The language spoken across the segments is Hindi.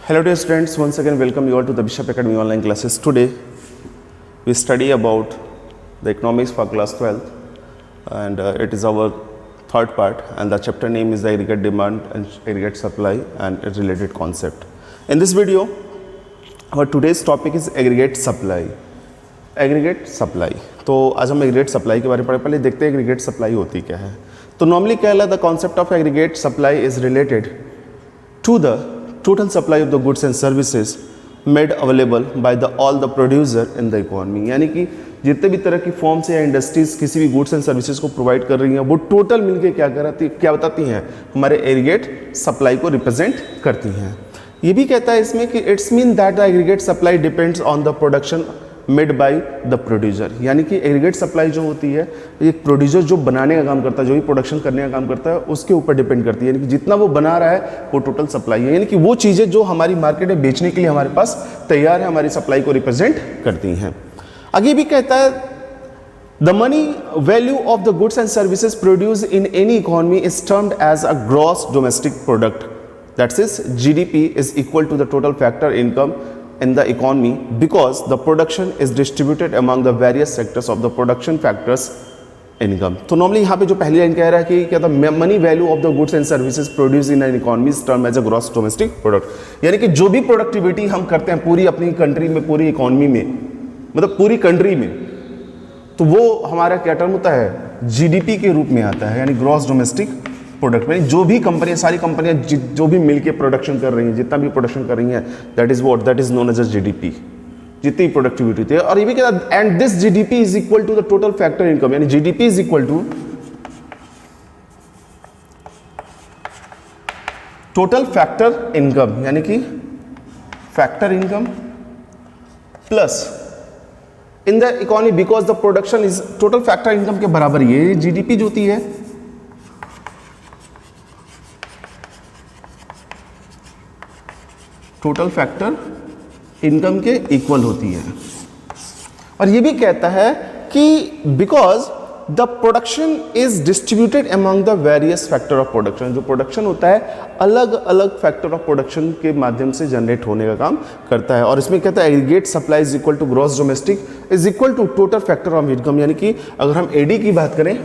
Hello dear students, once again welcome you all to the Bishop Academy online classes. Today we study about the economics for class 12 and it is our third part and the chapter name is the aggregate demand and aggregate supply and its related concept. In this video our today's topic is aggregate supply. Aggregate supply, तो आज हम एग्रीगेट सप्लाई के बारे में पढ़े। पहले देखते हैं एग्रीगेट सप्लाई होती क्या है। तो नॉर्मली क्या है, the concept of aggregate supply is related to the total supply of the goods and services made available by the all the producer in the economy, यानी कि जितने भी तरह की फॉर्म्स या इंडस्ट्रीज किसी भी गुड्स एंड सर्विसेज को प्रोवाइड कर रही हैं वो टोटल मिलके क्या बताती हैं, हमारे एग्रीगेट सप्लाई को रिप्रेजेंट करती हैं। ये भी कहता है इसमें कि it's mean that the aggregate supply depends on the production made by the producer, यानी कि एग्रीगेट सप्लाई जो होती है एक प्रोड्यूसर जो बनाने का काम करता है, जो भी प्रोडक्शन करने का काम करता है उसके ऊपर डिपेंड करती है, यानी कि जितना वो बना रहा है वो टोटल सप्लाई है, यानी कि वो चीज़ें जो हमारी मार्केट में बेचने के लिए हमारे पास तैयार है हमारी सप्लाई को रिप्रेजेंट करती हैं। आगे भी कहता है the money value of the goods and services produce in any economy is termed as a gross domestic product, that is GDP is equal to the total factor income in the economy because the production is distributed among the various sectors of the production factors income। तो नॉर्मली यहाँ पे जो पहली लाइन कह रहा है कि क्या था, money value of the goods and services produce in an economy is term as a gross domestic product, यानी कि जो भी प्रोडक्टिविटी हम करते हैं पूरी अपनी कंट्री में, पूरी इकोनॉमी में, मतलब पूरी कंट्री में, तो वो हमारा क्या टर्म होता है, GDP के रूप में आता है, यानी ग्रॉस डोमेस्टिक प्रोडक्ट में। जो भी कंपनियां, सारी कंपनियां जो भी मिलके प्रोडक्शन कर रही हैं, जितना भी प्रोडक्शन कर रही हैं, that is known as a GDP, जितनी प्रोडक्टिविटी थी। और ये भी कहता है and this GDP is equal to the total factor income, यानी GDP is equal to total factor income, यानी कि factor income plus in the economy because the production is total factor income के बराबर ये GDP जो होती है टोटल फैक्टर इनकम के इक्वल होती है। और ये भी कहता है कि because the production is distributed among the various factor of production, जो प्रोडक्शन होता है अलग अलग फैक्टर ऑफ प्रोडक्शन के माध्यम से जनरेट होने का काम करता है। और इसमें कहता है aggregate supply is equal to gross domestic is equal to total factor of income, यानी कि अगर हम AD की बात करें,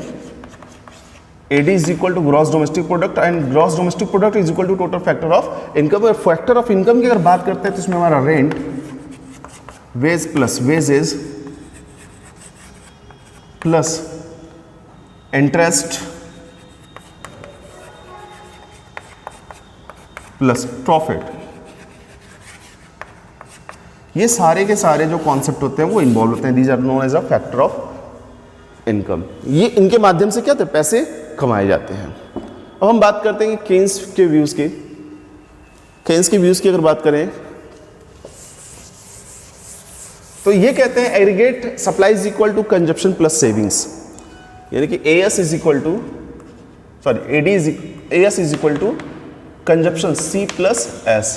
AD is equal to gross domestic product and gross domestic product is equal to total factor of income। और फैक्टर ऑफ इनकम की अगर बात करते हैं तो इसमें हमारा rent, wage plus wages plus interest plus profit, ये सारे के सारे जो कॉन्सेप्ट होते हैं वो इन्वॉल्व होते हैं। These are known as a factor of income. ये इनके माध्यम से क्या होता है, पैसे कमाए जाते हैं। अब हम बात करते हैं केन्स के व्यूज की। केन्स के व्यूज की अगर बात करें तो ये कहते हैं aggregate supply is equal to consumption plus savings, यानी कि AS is equal to AS is equal to consumption C plus S,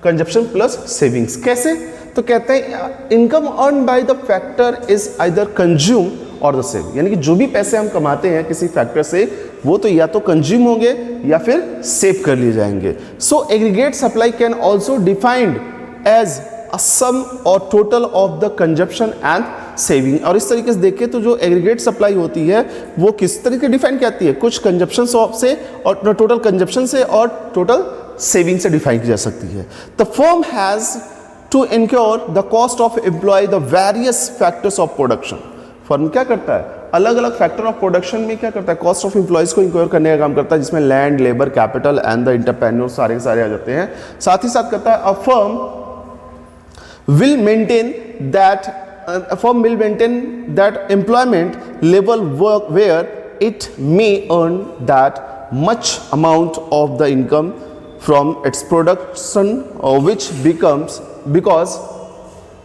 consumption plus savings. कैसे, तो कहते हैं income earn by the factor is either consume or the save, यानी कि जो भी पैसे हम कमाते हैं किसी फैक्टर से वो तो या तो कंज्यूम होंगे या फिर सेव कर लिए जाएंगे। So aggregate supply can also defined as a sum or total of the consumption and saving. और इस तरीके से देखें तो जो एग्रीगेट सप्लाई होती है वो किस तरीके डिफाइन करती है, कुछ कंजप्शन से और टोटल कंजप्शन से और टोटल सेविंग से डिफाइन की जा सकती है। The firm has to incur the cost of employ the various factors of production. Firm क्या करता है, अलग अलग फैक्टर ऑफ प्रोडक्शन में क्या करता है, कॉस्ट ऑफ एम्प्लॉयज को इंक्वायर करने का काम करता है, जिसमें land, labour, capital and the entrepreneur सारे आ जाते हैं। साथ ही साथ कहता है a firm will maintain that employment level work where it may earn that much amount of the income from its production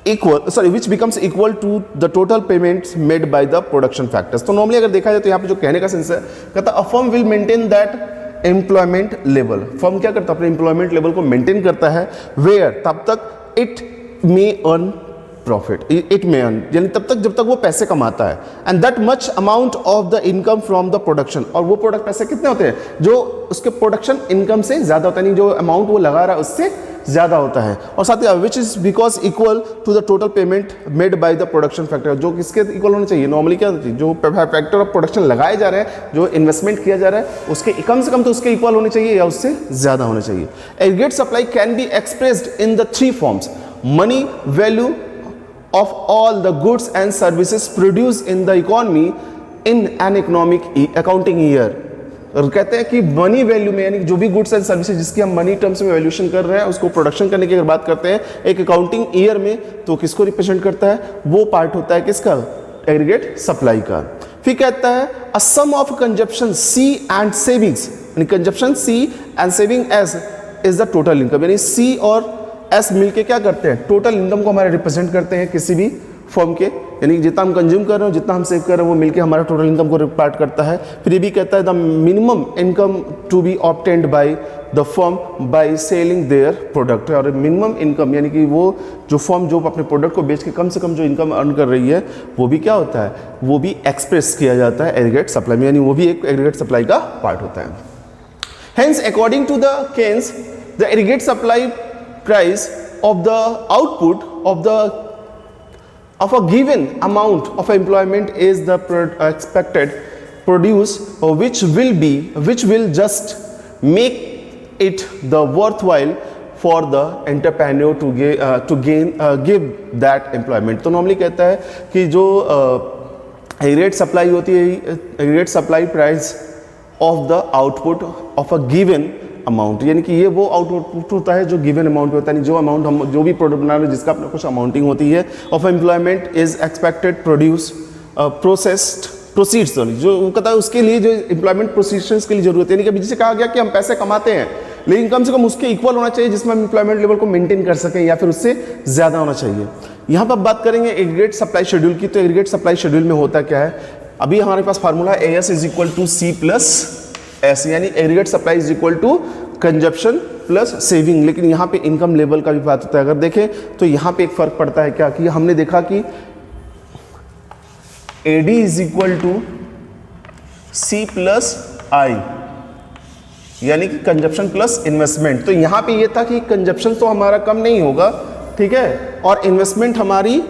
which becomes equal to the total payments made by the production factors। तो नॉर्मली अगर देखा जाए तो यहाँ पे जो कहने का सेंस है, कहता अ firm will maintain that employment level, firm क्या करता है अपने एम्प्लॉयमेंट लेवल को मेंटेन करता है, वेयर तब तक it may earn profit it may earn, यानी तब तक जब तक वो पैसे कमाता है, and that much amount of the income from the production, और वो प्रोडक्ट पैसे कितने होते हैं जो उसके प्रोडक्शन इनकम से ज्यादा होता है, नहीं जो अमाउंट वो लगा रहा है उससे ज्यादा होता है, और साथ ही which is because equal to the total payment made by the production factor, जो किसके इक्वल होना चाहिए, नॉर्मली क्या होती है जो फैक्टर ऑफ प्रोडक्शन लगाए जा रहे हैं, जो इन्वेस्टमेंट किया जा रहा है उसके कम से कम तो उसके इक्वल होने चाहिए या उससे ज्यादा होना चाहिए। Aggregate supply can be expressed in the three forms, money, value of all the goods and services produced in the economy in an economic accounting year। और कहते हैं कि मनी वैल्यू में, यानी जो भी गुड्स एंड सर्विसेज जिसकी हम मनी टर्म्स में वैल्यूएशन कर रहे हैं उसको प्रोडक्शन करने की अगर बात करते हैं एक अकाउंटिंग ईयर में, तो किसको रिप्रेजेंट करता है, वो पार्ट होता है किसका, एग्रीगेट सप्लाई का। फिर कहता है a sum of consumption C and savings, यानी consumption C and saving S is the total income, यानी सी और एस मिलके क्या करते हैं, टोटल इनकम को हमारे रिप्रेजेंट करते हैं किसी भी फर्म के, यानी जितना हम कंज्यूम कर रहे हो जितना हम सेव कर रहे हैं वो मिलके हमारा टोटल इनकम को रिपार्ट करता है। फिर ये भी कहता है the minimum income to be obtained by the firm by selling their product, और मिनिमम इनकम यानी कि वो जो फर्म जो अपने प्रोडक्ट को बेच के कम से कम जो इनकम अर्न कर रही है वो भी क्या होता है, वो भी एक्सप्रेस किया जाता है एग्रीगेट सप्लाई में, यानी वो भी एक एग्रीगेट सप्लाई का पार्ट होता है। Hence according to the Keynes the aggregate supply price of the output of a given amount of employment is the expected produce, which will just make it the worthwhile for the entrepreneur to give that employment। तो नॉर्मली कहता है कि जो एग्रीगेट सप्लाई होती है, aggregate supply price of the output of a given amount, यानी कि ये वो आउटपुट होता है जो गिवन अमाउंट होता है, जो अमाउंट हम जो भी प्रोडक्ट बना रहे हैं जिसका अपना कुछ अमाउंटिंग होती है, of employment is expected produce processed proceeds, जो वो कहता है उसके लिए जो एम्प्लॉयमेंट प्रोसीजर्स के लिए जरूरत है, यानी कि अभी जिसे कहा गया कि हम पैसे कमाते हैं लेकिन कम से कम उसके इक्वल होना चाहिए जिसमें हम एम्प्लॉयमेंट लेवल को मेंटेन कर सकें या फिर उससे ज़्यादा होना चाहिए। यहाँ पर बात करेंगे एग्रीगेट सप्लाई शेड्यूल की, तो एग्रीगेट सप्लाई शेड्यूल में होता क्या है, अभी हमारे पास formula A S is equal to C plus S, यानी aggregate supply is equal to consumption plus saving, लेकिन यहाँ पे इनकम लेवल का भी बात होता है। अगर देखें तो यहाँ पे एक फर्क पड़ता है क्या, कि हमने देखा कि AD is equal to C plus I, यानी कि कंजप्शन प्लस इन्वेस्टमेंट, तो यहाँ पे ये था कि कंजप्शन तो हमारा कम नहीं होगा, ठीक है, और इन्वेस्टमेंट हमारी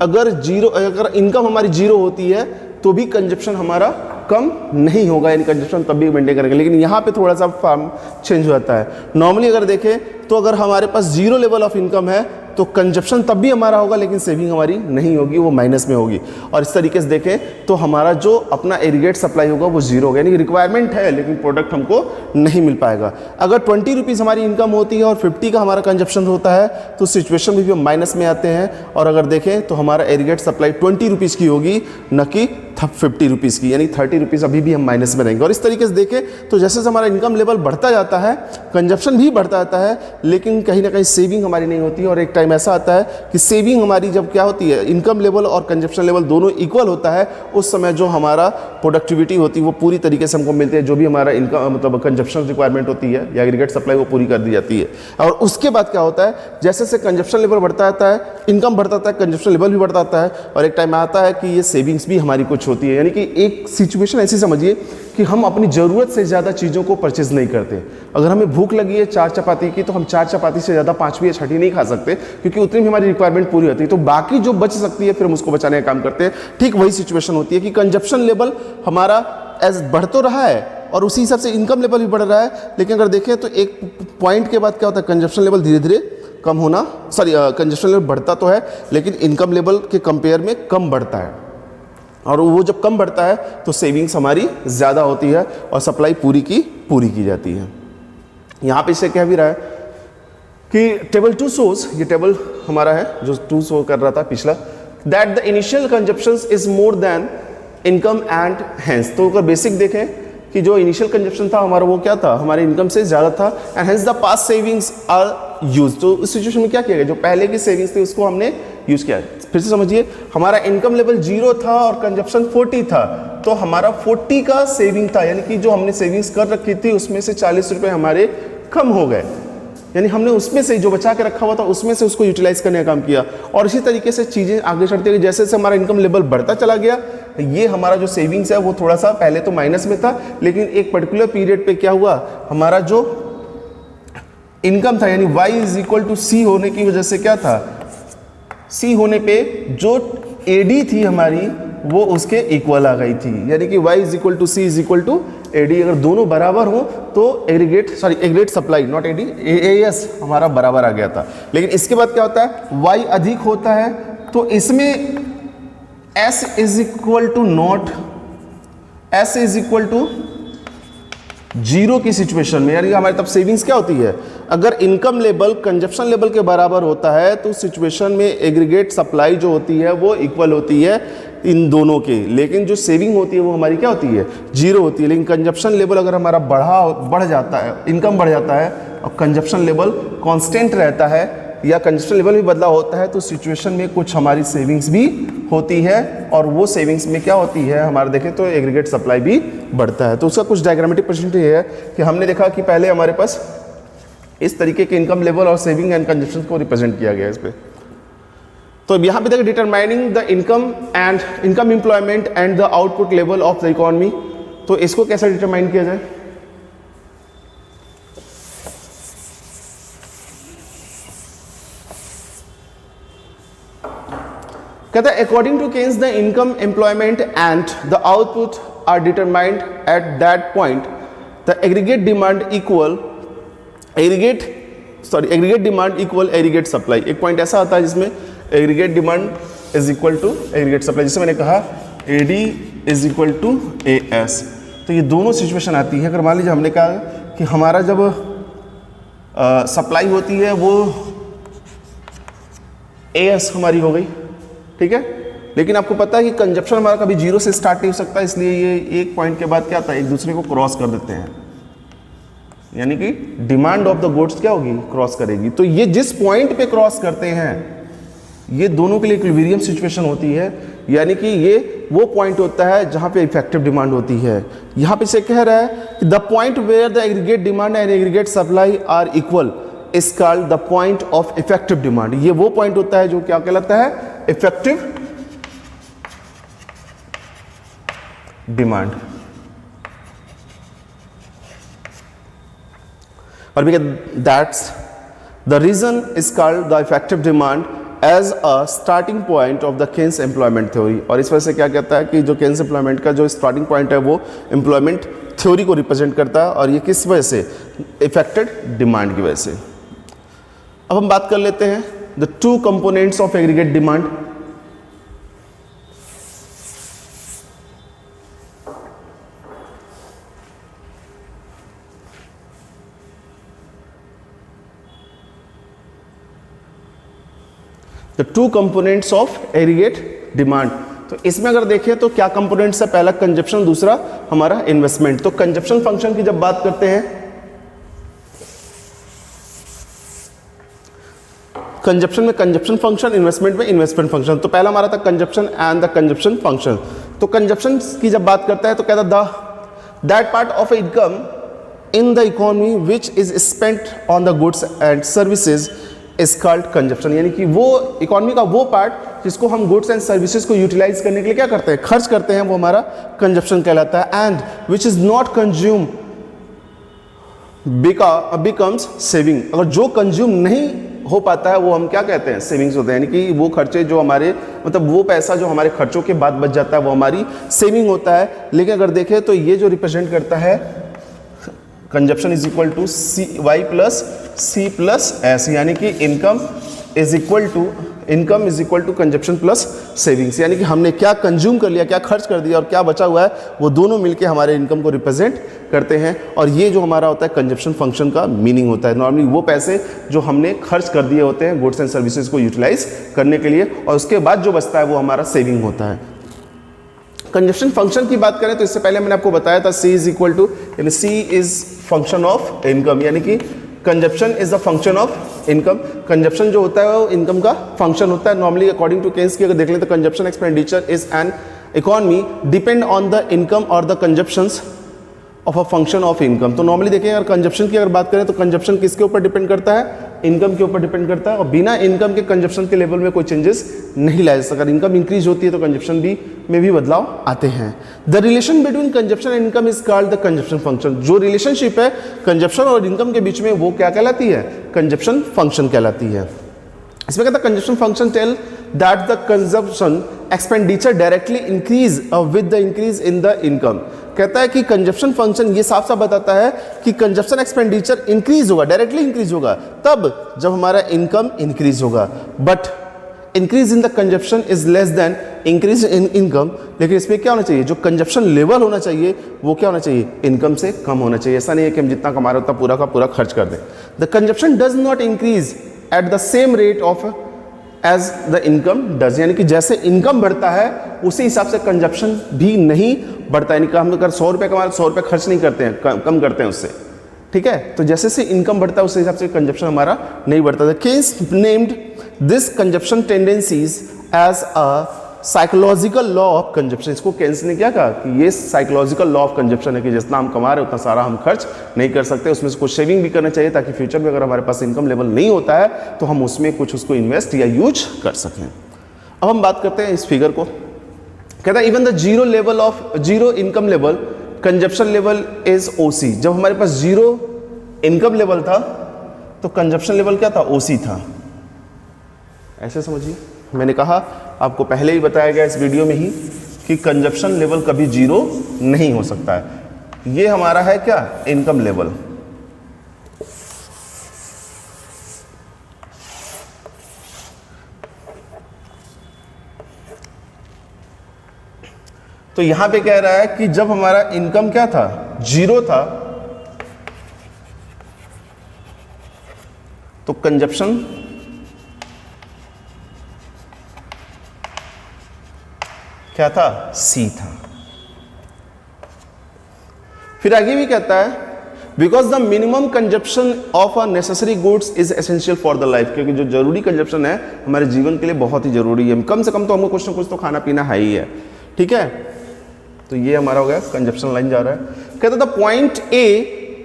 अगर इनकम हमारी जीरो होती है तो भी कंजप्शन हमारा कम नहीं होगा, यानी कंजप्शन तब भी मेंटेन करेंगे। लेकिन यहाँ पे थोड़ा सा फॉर्म चेंज हो जाता है। नॉर्मली अगर देखें तो अगर हमारे पास जीरो लेवल ऑफ इनकम है तो कंजप्शन तब भी हमारा होगा लेकिन सेविंग हमारी नहीं होगी, वो माइनस में होगी। और इस तरीके से देखें तो हमारा जो अपना एग्रीगेट सप्लाई होगा वो जीरो होगा, यानी रिक्वायरमेंट है लेकिन प्रोडक्ट हमको नहीं मिल पाएगा। अगर 20 रुपीज़ हमारी इनकम होती है और 50 का हमारा कंजप्शन होता है तो सिचुएशन में भी हम माइनस में आते हैं। और अगर देखें तो हमारा एग्रीगेट सप्लाई 20 रुपीज़ की होगी न कि 50 रुपीज़ की, यानी 30 रुपीज़ अभी भी हम माइनस में रहेंगे। और इस तरीके से देखें तो जैसे हमारा इनकम लेवल बढ़ता जाता है कंजप्शन भी बढ़ता जाता है, लेकिन कहीं ना कहीं सेविंग हमारी नहीं होती है। और एक टाइम ऐसा आता है कि सेविंग हमारी जब क्या होती है, इनकम लेवल और कंजप्शन लेवल दोनों इक्वल होता है, उस समय जो हमारा प्रोडक्टिविटी होती है वो पूरी तरीके से हमको मिलती है, जो भी हमारा इनकम मतलब कंजप्शन रिक्वायरमेंट होती है या एग्रीगेट सप्लाई वो पूरी कर दी जाती है। और उसके बाद क्या होता है, जैसे जैसे कंजप्शन लेवल बढ़ता जाता है, इनकम बढ़ता जाता है, कंजप्शन लेवल भी बढ़ता जाता है, और एक टाइम आता है कि ये सेविंग्स भी हमारी कुछ होती है। यानी कि एक सिचुएशन ऐसी समझिए कि हम अपनी ज़रूरत से ज़्यादा चीज़ों को परचेज नहीं करते। अगर हमें भूख लगी है 4 चपाती की तो हम 4 चपाती से ज़्यादा 5वीं या 6वीं नहीं खा सकते, क्योंकि उतनी भी हमारी रिक्वायरमेंट पूरी होती है। तो बाकी जो बच सकती है फिर हम उसको बचाने का काम करते हैं। ठीक वही सिचुएशन होती है कि कंजप्शन लेवल हमारा एज बढ़ तो रहा है और उसी हिसाब से इनकम लेवल भी बढ़ रहा है, लेकिन अगर देखें तो एक पॉइंट के बाद क्या होता है, कंजप्शन लेवल धीरे धीरे कम होना, कंजप्शन लेवल बढ़ता तो है लेकिन इनकम लेवल के कंपेयर में कम बढ़ता है। और वो जब कम बढ़ता है तो सेविंग्स हमारी ज़्यादा होती है और सप्लाई पूरी की जाती है। यहाँ पे इसे कह भी रहा है कि टेबल 2 शोज, ये टेबल हमारा है जो 2 शो कर रहा था पिछला, that the initial consumptions is more than income and hence. तो अगर बेसिक देखें कि जो इनिशियल कंजप्शन था हमारा वो क्या था, हमारे इनकम से ज़्यादा था, and hence the past savings are use. तो इस सिचुएशन में क्या किया गया, जो पहले की सेविंग्स थी उसको हमने यूज किया। फिर से समझिए, हमारा इनकम लेवल 0 था और कंजप्शन 40 था, तो हमारा 40 का सेविंग था, यानी कि जो हमने सेविंग्स कर रखी थी उसमें से 40 रुपये हमारे कम हो गए। यानी हमने उसमें से जो बचा के रखा हुआ था उसमें से उसको यूटिलाइज करने का काम किया। और इसी तरीके से चीज़ें आगे चढ़ती गई, जैसे जैसे हमारा इनकम लेवल बढ़ता चला गया, ये हमारा जो सेविंग्स है वो थोड़ा सा पहले तो माइनस में था, लेकिन एक पर्टिकुलर पीरियड पे क्या हुआ, हमारा जो इनकम था यानी y इज इक्वल टू सी होने की वजह से क्या था, c होने पे जो AD थी हमारी वो उसके इक्वल आ गई थी, यानी कि y is equal to C is equal to AD। अगर दोनों बराबर हो तो aggregate supply not AD, AS हमारा बराबर आ गया था। लेकिन इसके बाद क्या होता है, y अधिक होता है तो इसमें S is equal to not, S is equal to 0 की सिचुएशन में, यानी हमारी तब सेविंग्स क्या होती है, अगर इनकम लेवल कंजप्शन लेवल के बराबर होता है तो सिचुएशन में एग्रीगेट सप्लाई जो होती है वो इक्वल होती है इन दोनों के, लेकिन जो सेविंग होती है वो हमारी क्या होती है, 0 होती है। लेकिन कंजप्शन लेवल अगर हमारा बढ़ जाता है, इनकम बढ़ जाता है और कंजप्शन लेवल कांस्टेंट रहता है या कंजप्शन लेवल भी बदलाव होता है तो सिचुएशन में कुछ हमारी सेविंग्स भी होती है, और वो सेविंग्स में क्या होती है हमारा देखें तो एग्रीगेट सप्लाई भी बढ़ता है। तो उसका कुछ डायग्रामेटिक परसेंटेज है कि हमने देखा कि पहले हमारे पास इस तरीके के इनकम लेवल और सेविंग एंड कंजप्शन को रिप्रेजेंट किया गया है इस पे। तो यहाँ पे देखो determining the income employment and the output level of the economy, तो इसको कैसे डिटरमाइन किया जाए, कहता है according to Keynes the income employment and the output are determined at that point the aggregate demand equal aggregate supply. एक पॉइंट ऐसा आता है जिसमें aggregate demand is equal to aggregate supply, जिससे मैंने कहा AD is equal to AS। तो ये दोनों सिचुएशन आती है। अगर मान लीजिए हमने कहा कि हमारा जब सप्लाई होती है वो AS हमारी हो गई, ठीक है, लेकिन आपको पता है कि कंजप्शन हमारा कभी 0 से स्टार्ट नहीं हो सकता, इसलिए ये एक पॉइंट के बाद क्या आता है, एक दूसरे को क्रॉस कर देते हैं, यानी कि डिमांड ऑफ द गुड्स क्या होगी, क्रॉस करेगी। तो ये जिस पॉइंट पे क्रॉस करते हैं ये दोनों के लिए इक्विलिब्रियम सिचुएशन होती है, यानी कि ये वो पॉइंट होता है जहां पे इफेक्टिव डिमांड होती है। यहां पे से कह रहा है कि the point where the aggregate demand and aggregate supply are equal is called the point of effective demand. ये वो पॉइंट होता है जो क्या कहलाता है, इफेक्टिव डिमांड। और that's the reason is called the effective demand as a starting point of the Keynes employment theory. और इस वजह से क्या कहता है कि जो केन्स एम्प्लॉयमेंट का जो स्टार्टिंग पॉइंट है वो एम्प्लॉयमेंट थ्योरी को रिप्रेजेंट करता है, और ये किस वजह से, इफेक्टेड डिमांड की वजह से। अब हम बात कर लेते हैं the two components of aggregate demand. The two components of aggregate demand, तो इसमें अगर देखें तो क्या कंपोनेंट्स है, पहला कंजप्शन, दूसरा हमारा इन्वेस्टमेंट। तो कंजप्शन फंक्शन की जब बात करते हैं, कंजप्शन में कंजप्शन फंक्शन, इन्वेस्टमेंट में इन्वेस्टमेंट फंक्शन। तो पहला हमारा था consumption and the consumption function. तो कंजप्शन की जब बात करता है तो कहता है that part of income in the economy which is spent on the goods and services is called consumption, यानी कि वो इकोनॉमी का वो पार्ट जिसको हम गुड्स एंड सर्विसेज को यूटिलाइज करने के लिए क्या करते हैं, खर्च करते हैं, वो हमारा कंजप्शन कहलाता है। And which is not consume becomes saving, अगर जो कंज्यूम नहीं हो पाता है वो हम क्या कहते हैं, सेविंग्स होते हैं, यानी कि वो खर्चे जो हमारे मतलब वो पैसा जो हमारे खर्चों के बाद बच जाता है वो हमारी सेविंग होता है। लेकिन अगर देखें तो ये जो रिप्रेजेंट करता है consumption is equal to y plus C plus S, यानी कि income is equal to consumption plus savings, यानी कि हमने क्या कंज्यूम कर लिया, क्या खर्च कर दिया और क्या बचा हुआ है वो दोनों मिलके हमारे इनकम को रिप्रेजेंट करते हैं। और ये जो हमारा होता है कंजप्शन फंक्शन का मीनिंग होता है, नॉर्मली वो पैसे जो हमने खर्च कर दिए होते हैं गुड्स एंड सर्विसेज को यूटिलाइज करने के लिए, और उसके बाद जो बचता है वो हमारा सेविंग होता है। कंजप्शन फंक्शन की बात करें तो इससे पहले मैंने आपको बताया था C इज इक्वल टू, यानी C is function of income, यानी कि consumption is the function of income. Consumption जो होता है वो इनकम का फंक्शन होता है। नॉर्मली अकॉर्डिंग टू केन्स की अगर देख लें तो consumption expenditure is an economy depend on the income और the consumptions of a function of income. तो नॉर्मली देखिए अगर कंजप्शन की अगर बात करें तो कंजप्शन किसके ऊपर डिपेंड करता है, इनकम के ऊपर डिपेंड करता है, और बिना इनकम के कंजप्शन के लेवल में कोई चेंजेस नहीं लाया जा सकता। अगर इनकम इंक्रीज होती है तो कंजप्शन में भी बदलाव आते हैं। The relation between consumption and income is called the consumption function. जो रिलेशनशिप है कंजप्शन और इनकम के बीच में वो क्या कहलाती है, कंजप्शन फंक्शन कहलाती है। इसमें कहता है consumption function tell that the consumption expenditure directly increase with the increase in the income. कहता है कि कंजप्शन फंक्शन ये साफ साफ बताता है कि कंजप्शन एक्सपेंडिचर इंक्रीज होगा, डायरेक्टली इंक्रीज होगा तब जब हमारा इनकम इंक्रीज होगा, but increase in the consumption is less than increase in income. लेकिन इसमें क्या होना चाहिए, जो कंजप्शन लेवल होना चाहिए वो क्या होना चाहिए, इनकम से कम होना चाहिए। ऐसा नहीं है कि हम जितना कमा रहे उतना पूरा का पूरा खर्च कर दें। The consumption does not increase at the same rate of as the income does, यानी कि जैसे इनकम बढ़ता है उसी हिसाब से कंजप्शन भी नहीं बढ़ता है। यानी कि हम अगर 100 रुपये कमा 100 रुपये खर्च नहीं करते हैं, कम करते हैं उससे, ठीक है। तो जैसे से इनकम बढ़ता है उस हिसाब से कंजप्शन हमारा नहीं बढ़ता। The case named this consumption tendencies as a psychological law of consumption. इसको केन्स ने क्या कहा कि ये साइकोलॉजिकल लॉ ऑफ कंजप्शन है कि जितना हम कमा रहे हैं उतना सारा हम खर्च नहीं कर सकते, उसमें से कुछ सेविंग भी करना चाहिए ताकि फ्यूचर में अगर हमारे पास इनकम लेवल नहीं होता है तो हम उसमें कुछ उसको इन्वेस्ट या यूज कर सकें। अब हम बात करते हैं इस फिगर को। कहता है even the zero income level consumption level is OC. जब हमारे पास जीरो इनकम लेवल था तो कंजप्शन लेवल क्या था, ओसी था। ऐसे समझिए, मैंने कहा आपको पहले ही बताया गया इस वीडियो में ही कि कंजप्शन लेवल कभी जीरो नहीं हो सकता है। ये हमारा है क्या, इनकम लेवल। तो यहां पे कह रहा है कि जब हमारा इनकम क्या था, जीरो था, तो कंजप्शन क्या था, सी था। फिर आगे भी कहता है because the minimum consumption of a necessary goods is essential for the life, क्योंकि जो जरूरी कंजप्शन है हमारे जीवन के लिए बहुत ही जरूरी है। कम से कम तो हमको कुछ ना कुछ तो खाना पीना है ही है, ठीक है। तो ये हमारा हो गया कंजप्शन लाइन जा रहा है। कहता the point A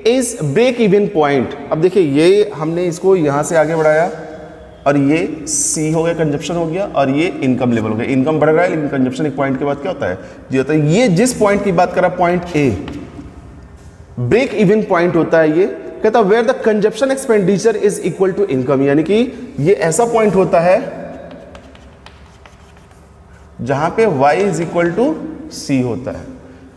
is break even point. अब देखिए ये हमने इसको यहां से आगे बढ़ाया और ये सी हो गया, कंजप्शन हो गया, और ये इनकम लेवल हो गया। इनकम बढ़ रहा है लेकिन कंजप्शन एक पॉइंट के बाद क्या होता है, जी होता है। ये जिस पॉइंट की बात कर रहा है point A, break even point होता है ये। कहता है where the consumption expenditure is equal to income, यानी कि ये ऐसा पॉइंट होता है जहां पे y इज इक्वल टू सी होता है।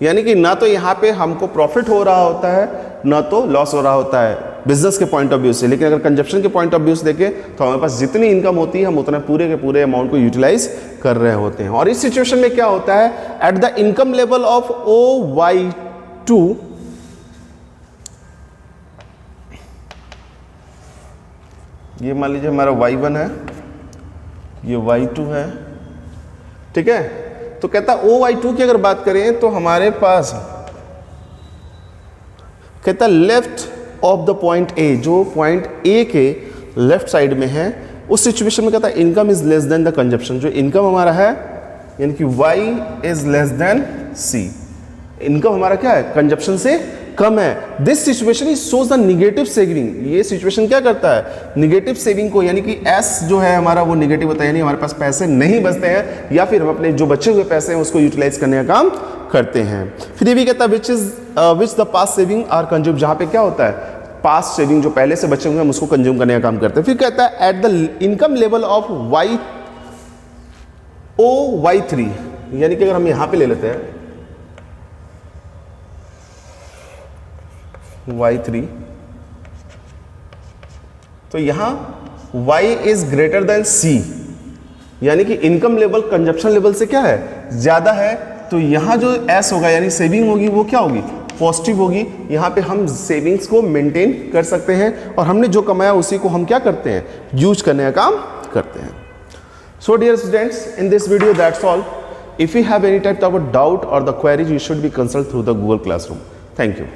यानी कि ना तो यहां पे हमको प्रॉफिट हो रहा होता है ना तो लॉस हो रहा होता है बिजनेस के पॉइंट ऑफ व्यू से। लेकिन अगर कंजप्शन के पॉइंट ऑफ व्यू से देखें तो हमारे पास जितनी इनकम होती है हम उतना पूरे के पूरे अमाउंट को यूटिलाइज कर रहे होते हैं। और इस सिचुएशन में क्या होता है, at the income level of OY2 ये मान लीजिए हमारा Y1 है, ये Y2 है, ठीक है। तो कहता OY2 की अगर बात करें तो हमारे पास कहता लेफ्ट ऑफ द पॉइंट ए, जो पॉइंट ए के लेफ्ट साइड में है, उस सिचुएशन में कहता है income is less than the consumption. जो इनकम हमारा है यानी कि y is less than c, income हमारा क्या है, कंजप्शन से कम है। This situation is shows the negative saving. ये सिचुएशन क्या करता है, निगेटिव सेविंग को, यानी कि S जो है हमारा वो निगेटिव होता है, यानी हमारे पास पैसे नहीं बचते हैं या फिर हम अपने जो बचे हुए पैसे हैं उसको यूटिलाइज करने का काम करते हैं। फिर ये भी कहता है which the past saving are consume, जहाँ पे क्या होता है, पास्ट सेविंग जो पहले से बचे हुए हैं उसको कंज्यूम करने का काम करते हैं। फिर कहता है at the income level of OY3, यानी कि अगर हम यहाँ पे ले लेते हैं Y3, तो यहां Y is greater than C, यानी कि इनकम लेवल कंजप्शन लेवल से क्या है, ज्यादा है। तो यहां जो S होगा यानी सेविंग होगी वो क्या होगी, पॉजिटिव होगी। यहां पे हम सेविंग्स को मेंटेन कर सकते हैं और हमने जो कमाया उसी को हम क्या करते हैं, यूज करने का काम करते हैं। So dear students, in this video that's all. If you have any type of doubt or the queries, you should be consult through the Google Classroom. Thank you.